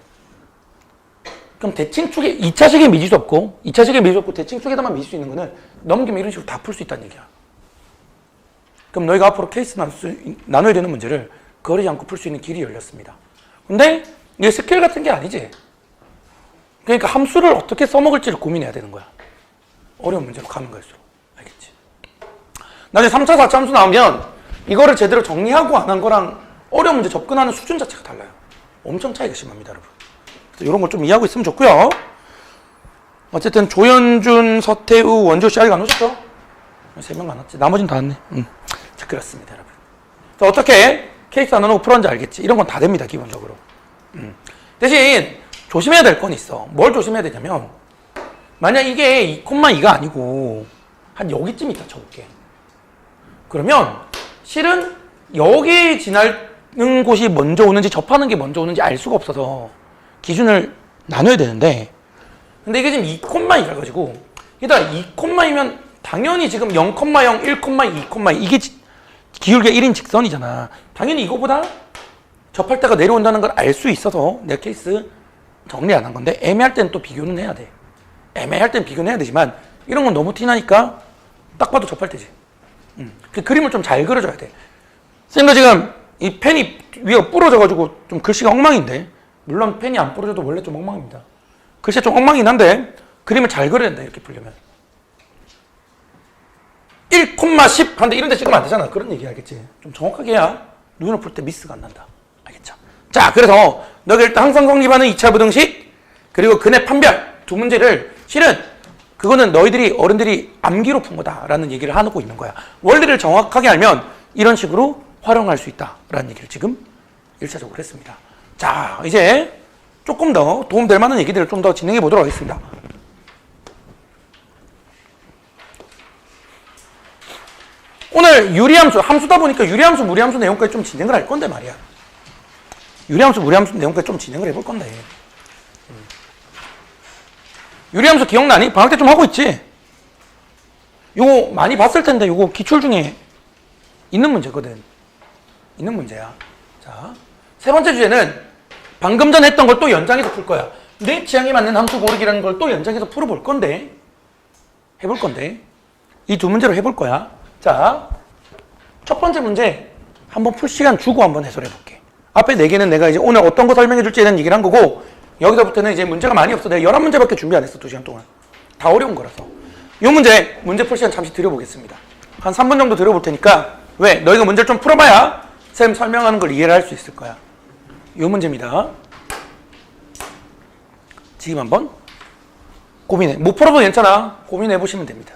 그럼 대칭축에 2차식의 미지수 없고 2차식의 미지수 없고 대칭축에다만 미지수 있는 거는 넘기면 이런 식으로 다 풀 수 있다는 얘기야. 그럼 너희가 앞으로 케이스 나눠야 되는 문제를 거리지 않고 풀 수 있는 길이 열렸습니다. 근데 이게 스케일 같은 게 아니지. 그러니까 함수를 어떻게 써먹을지를 고민해야 되는 거야. 어려운 문제로 가면 갈수록. 알겠지? 나중에 3차, 4차 함수 나오면 이거를 제대로 정리하고 안 한 거랑 어려운 문제 접근하는 수준 자체가 달라요. 엄청 차이가 심합니다, 여러분. 그래서 이런 걸 좀 이해하고 있으면 좋고요. 어쨌든 조현준, 서태우, 원조 씨 아직 안 오셨죠? 3명 안 왔지. 나머지는 다 왔네. 자, 그렇습니다, 여러분. 자, 어떻게 케이스 안 나누고 풀었는지 알겠지? 이런 건 다 됩니다, 기본적으로. 대신 조심해야 될 건 있어. 뭘 조심해야 되냐면, 만약 이게 2,2가 아니고 한 여기쯤 있다 쳐볼게. 그러면 실은 여기 지나는 곳이 먼저 오는지 접하는 게 먼저 오는지 알 수가 없어서 기준을 나눠야 되는데, 근데 이게 지금 2,2라 가지고 일단 2,2면 당연히 지금 0,0, 1,2, 2,2 이게 기울기가 1인 직선이잖아. 당연히 이거보다 접할 때가 내려온다는 걸 알 수 있어서 내가 케이스 정리 안 한 건데, 애매할 때는 또 비교는 해야 돼. 애매할 때는 비교는 해야 되지만 이런 건 너무 티나니까 딱 봐도 접할 때지. 그 그림을 좀 잘 그려줘야 돼. 쌤도 지금 이 펜이 위가 부러져가지고 좀 글씨가 엉망인데, 물론 펜이 안 부러져도 원래 좀 엉망입니다. 글씨가 좀 엉망이긴 한데 그림을 잘 그려야 된다, 이렇게 풀려면. 1,10 한데 이런 데 찍으면 안 되잖아. 그런 얘기 알겠지? 좀 정확하게 해야 눈을 풀 때 미스가 안 난다. 알겠죠? 자, 그래서 너가 일단 항상 성립하는 2차 부등식 그리고 근해 판별 두 문제를 실은 그거는 너희들이 어른들이 암기로 푼 거다라는 얘기를 하고 있는 거야. 원리를 정확하게 알면 이런 식으로 활용할 수 있다라는 얘기를 지금 1차적으로 했습니다. 자, 이제 조금 더 도움될 만한 얘기들을 좀 더 진행해 보도록 하겠습니다. 오늘 유리함수, 함수다 보니까 유리함수, 무리함수 내용까지 좀 진행을 할 건데 말이야. 유리함수, 무리함수 내용까지 좀 진행을 해볼 건데. 유리함수 기억나니? 방학 때 좀 하고 있지? 요거 많이 봤을 텐데 요거 기출 중에 있는 문제거든. 있는 문제야. 자, 세 번째 주제는 방금 전 했던 걸 또 연장해서 풀 거야. 내 취향에 맞는 함수 고르기라는 걸 또 연장해서 풀어볼 건데, 해볼 건데, 이 두 문제로 해볼 거야. 자, 첫 번째 문제 한번 풀 시간 주고 한번 해설해 볼게. 앞에 네 개는 내가 이제 오늘 어떤 거 설명해 줄지에 대한 얘기를 한 거고, 여기서부터는 이제 문제가 많이 없어. 내가 11문제밖에 준비 안 했어, 2시간 동안. 다 어려운 거라서. 이 문제 풀 시간 잠시 드려보겠습니다. 한 3분 정도 드려볼 테니까, 왜? 너희가 문제를 좀 풀어봐야 쌤 설명하는 걸 이해를 할 수 있을 거야. 이 문제입니다. 지금 한번 고민해. 못 풀어도 괜찮아. 고민해 보시면 됩니다.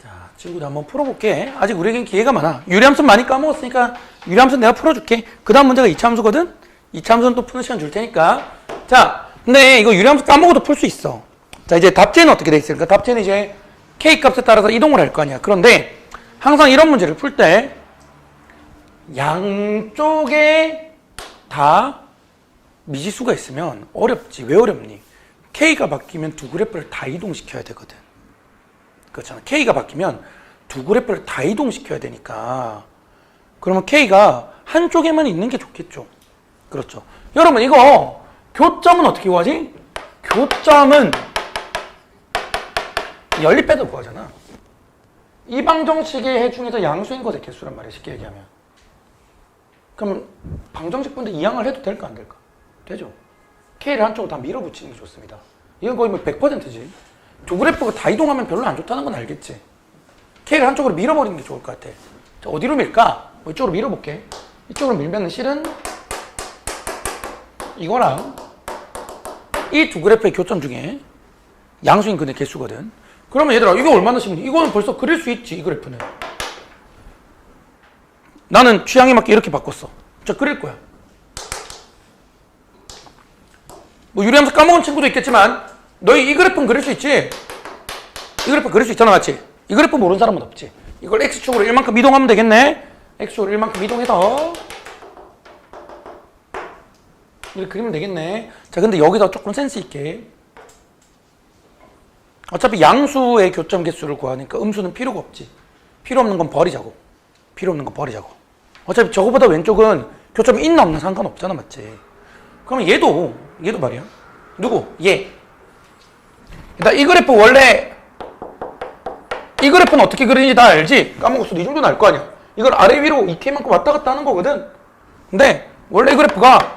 자, 친구들 한번 풀어볼게. 아직 우리에겐 기회가 많아. 유리함수 많이 까먹었으니까 유리함수 내가 풀어줄게. 그 다음 문제가 2차 함수거든? 2차 함수는 또 푸는 시간 줄 테니까. 자, 근데 이거 유리함수 까먹어도 풀 수 있어. 자, 이제 답지는 어떻게 돼 있을까? 답지는 이제 K 값에 따라서 이동을 할 거 아니야. 그런데 항상 이런 문제를 풀 때 양쪽에 다 미지수가 있으면 어렵지. 왜 어렵니? K가 바뀌면 두 그래프를 다 이동시켜야 되거든. 그렇잖아. K가 바뀌면 두 그래프를 다 이동시켜야 되니까. 그러면 K가 한쪽에만 있는 게 좋겠죠. 그렇죠. 여러분, 이거 교점은 어떻게 구하지? 교점은 연립배도 구하잖아. 이 방정식의 해 중에서 양수인 것의 개수란 말이야, 쉽게 얘기하면. 그럼 방정식 분들 이항을 해도 될까 안 될까? 되죠. K를 한쪽으로 다 밀어붙이는 게 좋습니다. 이건 거의 뭐 100%지. 두 그래프가 다 이동하면 별로 안 좋다는 건 알겠지. K를 한쪽으로 밀어버리는 게 좋을 것 같아. 자, 어디로 밀까? 뭐 이쪽으로 밀어볼게. 이쪽으로 밀면은 실은 이거랑 이 두 그래프의 교점 중에 양수인 근의 개수거든. 그러면 얘들아, 이거 얼마나 쉽니? 이거는 벌써 그릴 수 있지, 이 그래프는. 나는 취향에 맞게 이렇게 바꿨어. 자, 그릴 거야. 뭐 유리함수 까먹은 친구도 있겠지만 너희 이 그래프는 그릴 수 있지? 이 그래프 그릴 수 있잖아, 맞지? 이 그래프 모르는 사람은 없지. 이걸 X축으로 1만큼 이동하면 되겠네? X축으로 1만큼 이동해서 이렇게 그리면 되겠네. 자, 근데 여기서 조금 센스 있게 어차피 양수의 교점 개수를 구하니까 음수는 필요가 없지. 필요 없는 건 버리자고. 필요 없는 건 버리자고. 어차피 저거보다 왼쪽은 교점이 있나 없나 상관없잖아, 맞지? 그러면 얘도 말이야. 누구? 얘. 일단 이 그래프 원래 이 그래프는 어떻게 그리는지 다 알지? 까먹었어. 이 정도는 알 거 아니야. 이걸 아래 위로 2K만큼 왔다 갔다 하는 거거든. 근데 원래 이 그래프가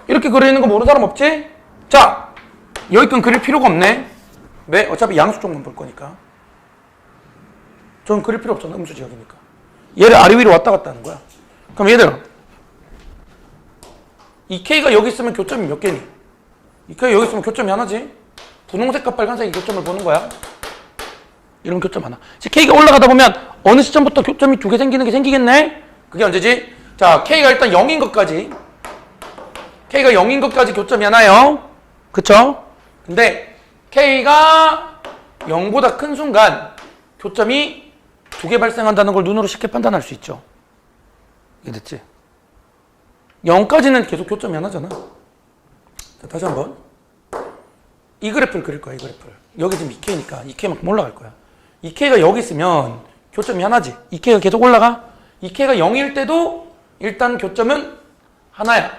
이렇게 그리는 거 모르는 사람 없지? 자, 여기 건 그릴 필요가 없네. 왜? 어차피 양수 쪽만 볼 거니까. 저는 그릴 필요 없잖아. 음수 지역이니까. 얘를 아래 위로 왔다 갔다 하는 거야. 그럼 얘들아, 이 K가 여기 있으면 교점이 몇 개니? 이 K가 여기 있으면 교점이 하나지? 분홍색과 빨간색이 교점을 보는 거야. 이러면 교점 하나. K가 올라가다 보면 어느 시점부터 교점이 두 개 생기는 게 생기겠네? 그게 언제지? 자, K가 일단 0인 것까지. K가 0인 것까지 교점이 하나요. 그쵸? 근데 K가 0보다 큰 순간 교점이 두 개 발생한다는 걸 눈으로 쉽게 판단할 수 있죠. 이해됐지? 0까지는 계속 교점이 하나잖아. 자, 다시 한번. 이 그래프를 그릴 거야, 이 그래프를. 여기 지금 2K니까 2K만큼 올라갈 거야. 2K가 여기 있으면 교점이 하나지. 2K가 계속 올라가. 2K가 0일 때도 일단 교점은 하나야.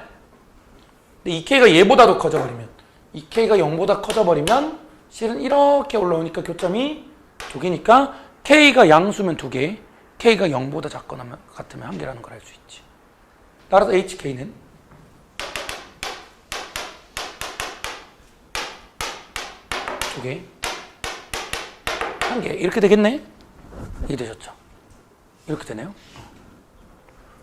근데 2K가 얘보다도 커져버리면, 2K가 0보다 커져버리면 실은 이렇게 올라오니까 교점이 두 개니까 K가 양수면 두 개, K가 0보다 작거나 같으면 한 개라는 걸 알 수 있지. 따라서 HK는 두 개, 한 개 이렇게 되겠네? 이게 되셨죠? 이렇게 되네요.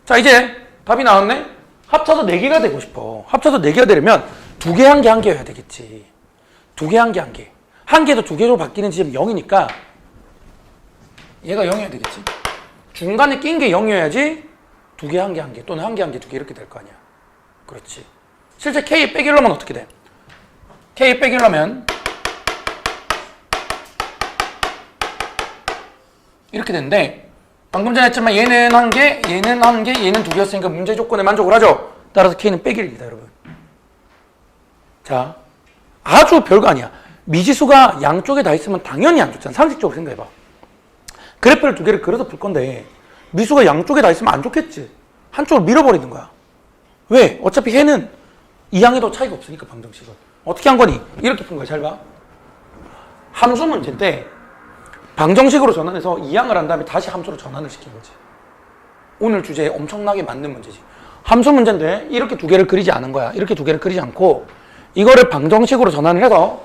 자, 이제 답이 나왔네? 합쳐서 4개가 되고 싶어. 합쳐서 4개가 되려면 두 개, 한 개, 한 개여야 되겠지. 두 개, 한 개, 한 개. 한 개도 두 개로 바뀌는 지점이 0이니까 얘가 0이어야 되겠지. 중간에 낀 게 0이어야지 2개, 1개, 1개 또는 1개, 1개, 2개 이렇게 될 거 아니야. 그렇지. 실제 K 빼기려면 어떻게 돼? K 빼기려면 이렇게 되는데 방금 전에 했지만 얘는 1개, 얘는 1개, 얘는 2개였으니까 문제 조건에 만족을 하죠. 따라서 K는 빼기입니다, 여러분. 자, 아주 별거 아니야. 미지수가 양쪽에 다 있으면 당연히 안 좋잖아. 상식적으로 생각해봐. 그래프를 2개를 그려서 풀 건데 미수가 양쪽에 다 있으면 안 좋겠지. 한쪽을 밀어버리는 거야. 왜? 어차피 해는 이항에도 차이가 없으니까 방정식은. 어떻게 한 거니? 이렇게 푼 거야. 잘 봐. 함수 문제인데 방정식으로 전환해서 이항을 한 다음에 다시 함수로 전환을 시킨 거지. 오늘 주제에 엄청나게 맞는 문제지. 함수 문제인데 이렇게 2개를 그리지 않은 거야. 이렇게 2개를 그리지 않고 이거를 방정식으로 전환을 해서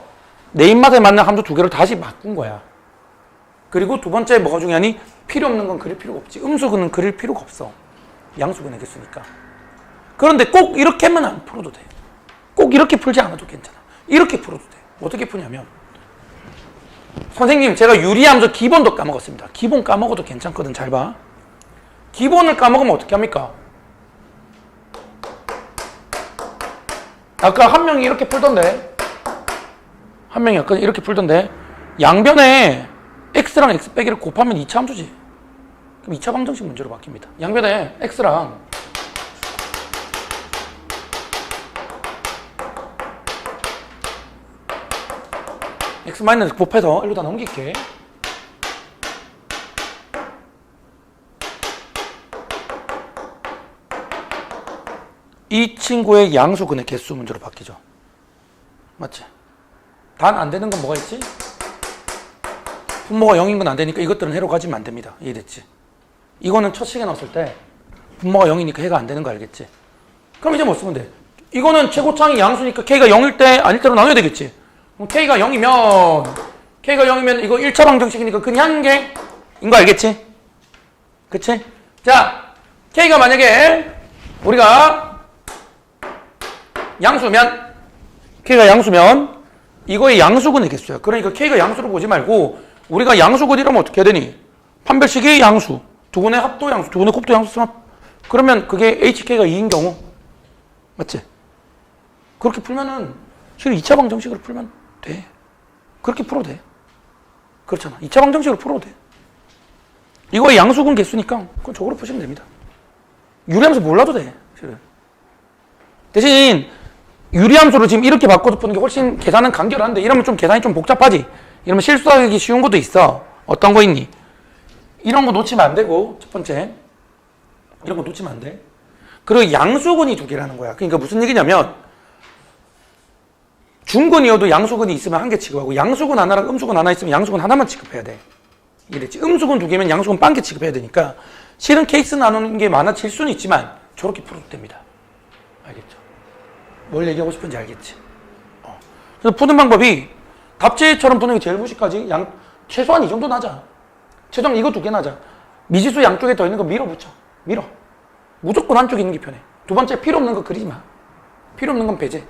내 입맛에 맞는 함수 2개를 다시 바꾼 거야. 그리고 두 번째 뭐가 중요하니? 필요 없는 건 그릴 필요가 없지. 음수근은 그릴 필요가 없어. 양수근의 개수니까. 그런데 꼭 이렇게만 안 풀어도 돼. 꼭 이렇게 풀지 않아도 괜찮아. 이렇게 풀어도 돼. 어떻게 푸냐면 선생님 제가 유리함수 기본도 까먹었습니다. 기본 까먹어도 괜찮거든. 잘 봐. 기본을 까먹으면 어떻게 합니까? 아까 한 명이 이렇게 풀던데 한 명이 아까 이렇게 풀던데 양변에 x랑 x 빼기를 곱하면 2차 함수지. 그럼 2차 방정식 문제로 바뀝니다. 양변에 x랑 x 마이너스 곱해서 일로 다 넘길게. 이 친구의 양수근의 개수 문제로 바뀌죠. 맞지? 단 안 되는 건 뭐가 있지? 분모가 0인 건 안 되니까 이것들은 해로 가지면 안 됩니다. 이해됐지? 이거는 첫 식에 넣었을 때 분모가 0이니까 해가 안 되는 거 알겠지? 그럼 이제 뭐 쓰면 돼? 이거는 최고창이 양수니까 K가 0일 때 아닐 때로 나눠야 되겠지? 그럼 K가 0이면 이거 1차 방정식이니까 그냥 한 개인 거 알겠지? 그치? 자, K가 만약에 우리가 K가 양수면 이거의 양수근의 개수야. 그러니까 K가 양수로 보지 말고 우리가 양수근이라면 어떻게 해야 되니? 판별식이 양수, 두근의 합도 양수, 두근의 곱도 양수 쓰면 그러면 그게 HK가 2인 경우 맞지? 그렇게 풀면은 실은 2차 방정식으로 풀면 돼. 그렇게 풀어도 돼. 그렇잖아. 2차 방정식으로 풀어도 돼. 이거의 양수근 개수니까 그건 저거로 푸시면 됩니다. 유리함수 몰라도 돼. 실은. 대신 유리함수로 지금 이렇게 바꿔서 푸는 게 훨씬 계산은 간결한데 이러면 좀 계산이 좀 복잡하지? 이러면 실수하기 쉬운 것도 있어. 어떤 거 있니? 이런 거 놓치면 안 되고 첫 번째 이런 거 놓치면 안 돼. 그리고 양수근이 2개라는 거야. 그러니까 무슨 얘기냐면 중근이어도 양수근이 있으면 1개 취급하고 양수근 하나랑 음수근 하나 있으면 양수근 하나만 취급해야 돼. 이랬지. 음수근 2개면 양수근 1개 취급해야 되니까 실은 케이스 나누는 게 많아질 수는 있지만 저렇게 풀어도 됩니다. 알겠죠? 뭘 얘기하고 싶은지 알겠지? 그래서 푸는 방법이 답제처럼 푸는 게 제일 무식하지. 최소한 이 정도 나자. 최소한 이거 2개 나자. 미지수 양쪽에 더 있는 거 밀어붙여. 밀어. 무조건 한쪽에 있는 게 편해. 두 번째 필요 없는 거 그리지 마. 필요 없는 건 배제.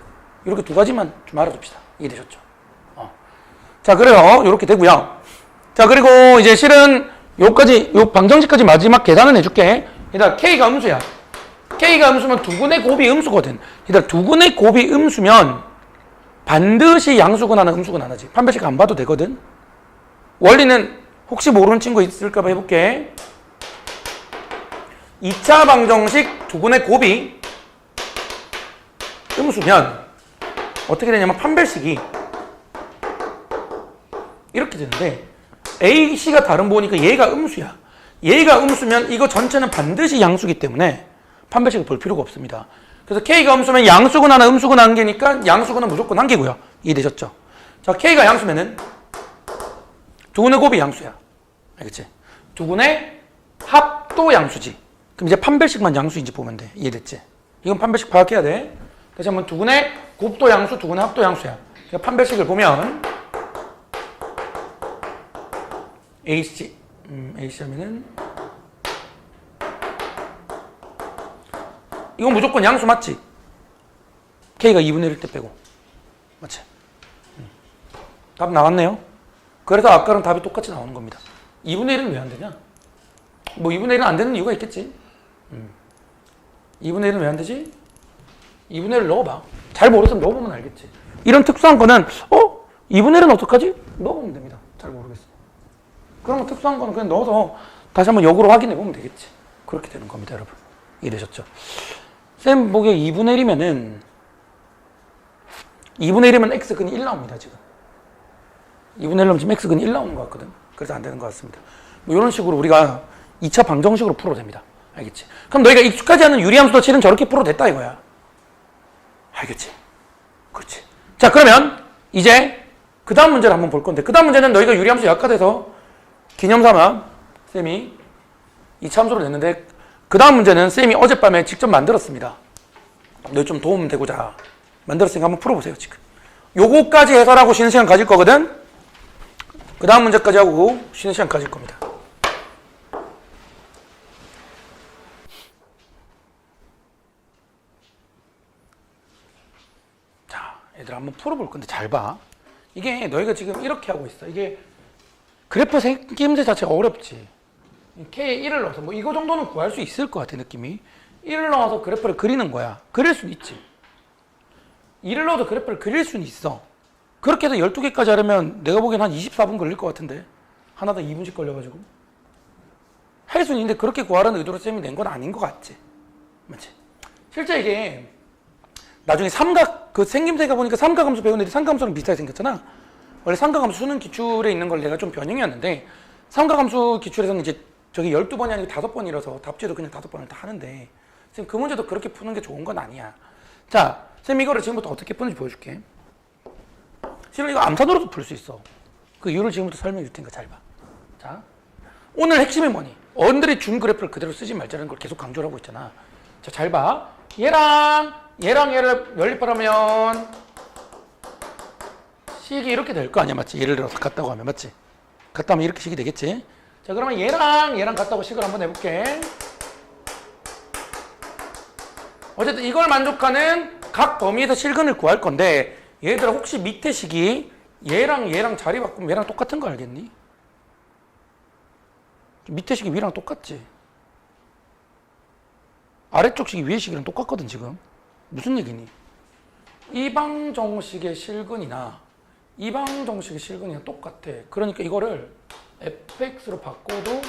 이렇게 2가지만 좀 알아둡시다. 이해되셨죠? 자, 그래요. 이렇게 되고요. 자, 그리고 이제 실은 요까지, 요 방정식까지 마지막 계산은 해줄게. 얘들아, K가 음수야. K가 음수면 두근의 곱이 음수거든. 얘들아, 두근의 곱이 음수면 반드시 양수근 하나, 음수근 하나지. 판별식 안 봐도 되거든. 원리는 혹시 모르는 친구 있을까 봐 해볼게. 2차 방정식 두근의 곱이 음수면 어떻게 되냐면 판별식이 이렇게 되는데 AC가 다른 보니까 얘가 음수야. 얘가 음수면 이거 전체는 반드시 양수기 때문에 판별식을 볼 필요가 없습니다. 그래서 K가 음수면 양수근 하나, 음수근 1개니까 양수근은 무조건 1개고요. 이해되셨죠? 자, K가 양수면은 두근의 곱이 양수야. 알겠지? 두근의 합도 양수지. 그럼 이제 판별식만 양수인지 보면 돼. 이해됐지? 이건 판별식 파악해야 돼. 다시 한번 두근의 곱도 양수, 두근의 합도 양수야. 그러니까 판별식을 보면 AC 하면은 이건 무조건 양수 맞지? K가 2분의 1 때 빼고 맞지? 답 나왔네요. 그래서 아까랑 답이 똑같이 나오는 겁니다. 2분의 1은 왜 안 되냐? 뭐 2분의 1은 안 되는 이유가 있겠지. 2분의 1은 왜 안 되지? 2분의 1을 넣어봐. 잘 모르겠으면 넣어보면 알겠지. 이런 특수한 거는 2분의 1은 어떡하지? 넣어보면 됩니다. 잘 모르겠어. 그러면 특수한 거는 그냥 넣어서 다시 한번 역으로 확인해 보면 되겠지. 그렇게 되는 겁니다, 여러분. 이해되셨죠? 쌤 보기에 2분의 1이면은 2분의 1이면 x근이 1 나옵니다, 지금. 2분의 1이면 지금 x근이 1 나오는 것 같거든. 그래서 안 되는 것 같습니다. 뭐 이런 식으로 우리가 2차 방정식으로 풀어도 됩니다. 알겠지? 그럼 너희가 익숙하지 않은 유리함수도 실은 저렇게 풀어도 됐다 이거야. 알겠지? 그렇지. 자, 그러면 이제 그 다음 문제를 한번 볼 건데, 그 다음 문제는 너희가 유리함수 약화돼서 기념삼아 쌤이 2차 함수를 냈는데, 그 다음 문제는 쌤이 어젯밤에 직접 만들었습니다. 너희 좀 도움되고자 만들었으니까 한번 풀어보세요, 지금. 요거까지 해설하고 쉬는 시간 가질 거거든? 그 다음 문제까지 하고 쉬는 시간 가질 겁니다. 자, 얘들아 한번 풀어볼 건데 잘 봐. 이게 너희가 지금 이렇게 하고 있어. 이게 그래프 생김새 자체가 어렵지. K에 1을 넣어서 뭐 이거 정도는 구할 수 있을 것 같아, 느낌이. 1을 넣어서 그래프를 그리는 거야. 그릴 수는 있지. 1을 넣어도 그래프를 그릴 수는 있어. 그렇게 해서 12개까지 하려면 내가 보기엔 한 24분 걸릴 것 같은데. 하나당 2분씩 걸려가지고. 할 수는 있는데 그렇게 구하라는 의도로 쌤이 낸 건 아닌 것 같지. 맞지? 실제 이게 나중에 삼각, 그 생김새가 보니까 삼각함수 배운 애들이 삼각함수랑 비슷하게 생겼잖아. 원래 삼각함수 수능 기출에 있는 걸 내가 좀 변형이었는데, 삼각함수 기출에서는 이제 저기 12번이 아니고 5번이라서 답지도 그냥 5번을 다 하는데, 쌤 그 문제도 그렇게 푸는 게 좋은 건 아니야. 자, 쌤 이거를 지금부터 어떻게 푸는지 보여줄게. 실은 이거 암산으로도 풀 수 있어. 그 이유를 지금부터 설명해 줄 테니까 잘 봐. 자, 오늘 핵심이 뭐니? 어른들이 준 그래프를 그대로 쓰지 말자는 걸 계속 강조를 하고 있잖아. 자, 잘 봐. 얘랑 얘를 연립하려면 식이 이렇게 될 거 아니야, 맞지? 예를 들어서 같다고 하면, 맞지? 같다 하면 이렇게 식이 되겠지? 자, 그러면 얘랑 같다고 식을 한번 해볼게. 어쨌든 이걸 만족하는 각 범위에서 실근을 구할 건데, 얘들아 혹시 밑에 식이 얘랑 자리 바꾸면 얘랑 똑같은 거 알겠니? 밑에 식이 위랑 똑같지? 아래쪽 식이 위에 식이랑 똑같거든, 지금. 무슨 얘기니? 이방정식의 실근이나 이방정식의 실근이랑 똑같아. 그러니까 이거를 fx로 바꿔도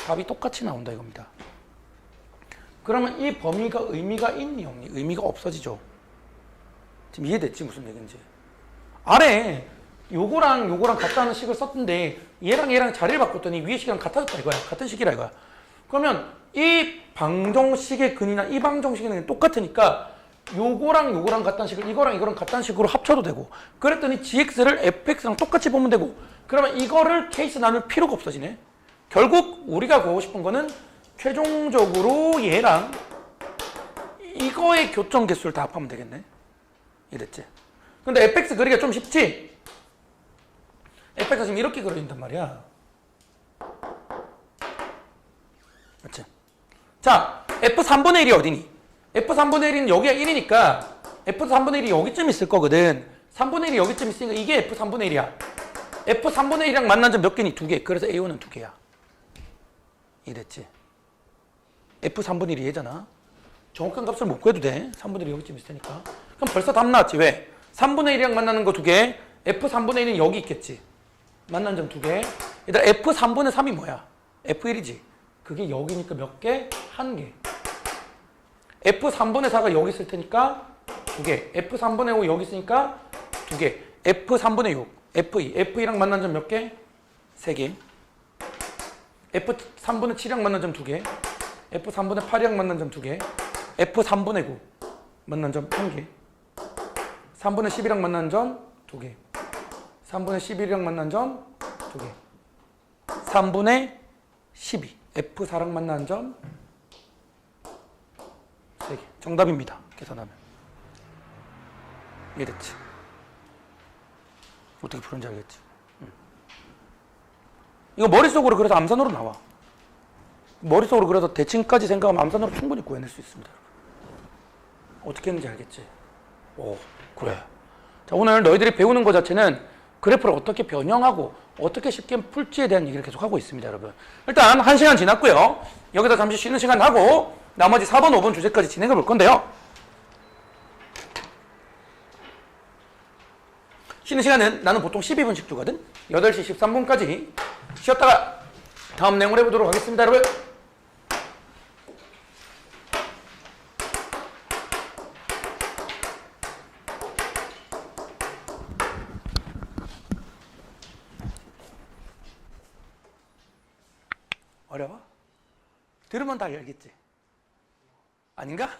답이 똑같이 나온다 이겁니다. 그러면 이 범위가 의미가 있니 없니? 의미가 없어지죠. 지금 이해됐지 무슨 얘기인지? 아래 요거랑 같다는 식을 썼던데 얘랑 자리를 바꿨더니 위에 식이랑 같아졌다 이거야. 같은 식이라 이거야. 그러면 이 방정식의 근이나 이 방정식의 근이 똑같으니까 요거랑 같다는 식을 이거랑 같다는 식으로 합쳐도 되고, 그랬더니 gx를 fx랑 똑같이 보면 되고, 그러면 이거를 케이스 나눌 필요가 없어지네. 결국 우리가 구하고 싶은 거는 최종적으로 얘랑 이거의 교점 개수를 다 합하면 되겠네. 이랬지? 근데 fx 그리기가 좀 쉽지? fx가 지금 이렇게 그려진단 말이야. 맞지? 자, f3분의 1이 어디니? f3분의 1은 여기가 1이니까 f3분의 1이 여기쯤 있을 거거든. 3분의 1이 여기쯤 있으니까 이게 f3분의 1이야. f3분의 1이랑 만난 점 몇 개니? 2개. 그래서 a5는 2개야. 이랬지? f3분의 1이 얘잖아. 정확한 값을 못 구해도 돼. 3분의 1이 여기쯤 있을 테니까. 그럼 벌써 답 나왔지. 왜? 3분의 1이랑 만나는 거 2개. f3분의 1은 여기 있겠지. 만난 점 2개. 얘들아 f3분의 3이 뭐야? f1이지. 그게 여기니까 몇 개? 1개. f3분의 4가 여기 있을 테니까 2개. f3분의 5 여기 있으니까 2개. f3분의 6, f2. f2랑 만난 점 몇 개? 3개. f3분의 7이랑 만난 점 2개. f3분의 8이랑 만난 점 2개. f3분의 9 만난 점 1개. 3분의 10이랑 만난 점 2개. 3분의 11이랑 만난 점 2개. 3분의 12. f4랑 만난 점 3개. 정답입니다. 계산하면. 이해됐지? 어떻게 푸는지 알겠지? 이거 머릿속으로 그래서 암산으로 나와. 머릿속으로 그래서 대칭까지 생각하면 암산으로 충분히 구해낼 수 있습니다. 어떻게 했는지 알겠지? 오, 그래. 자, 오늘 너희들이 배우는 것 자체는 그래프를 어떻게 변형하고 어떻게 쉽게 풀지에 대한 얘기를 계속 하고 있습니다, 여러분. 일단 1시간 지났고요. 여기서 잠시 쉬는 시간 하고 나머지 4번, 5번 주제까지 진행해 볼 건데요. 쉬는 시간은 나는 보통 12분씩 주거든. 8시 13분까지 쉬었다가 다음 내용을 해보도록 하겠습니다, 여러분. 어려워? 들으면 다 알겠지? 아닌가?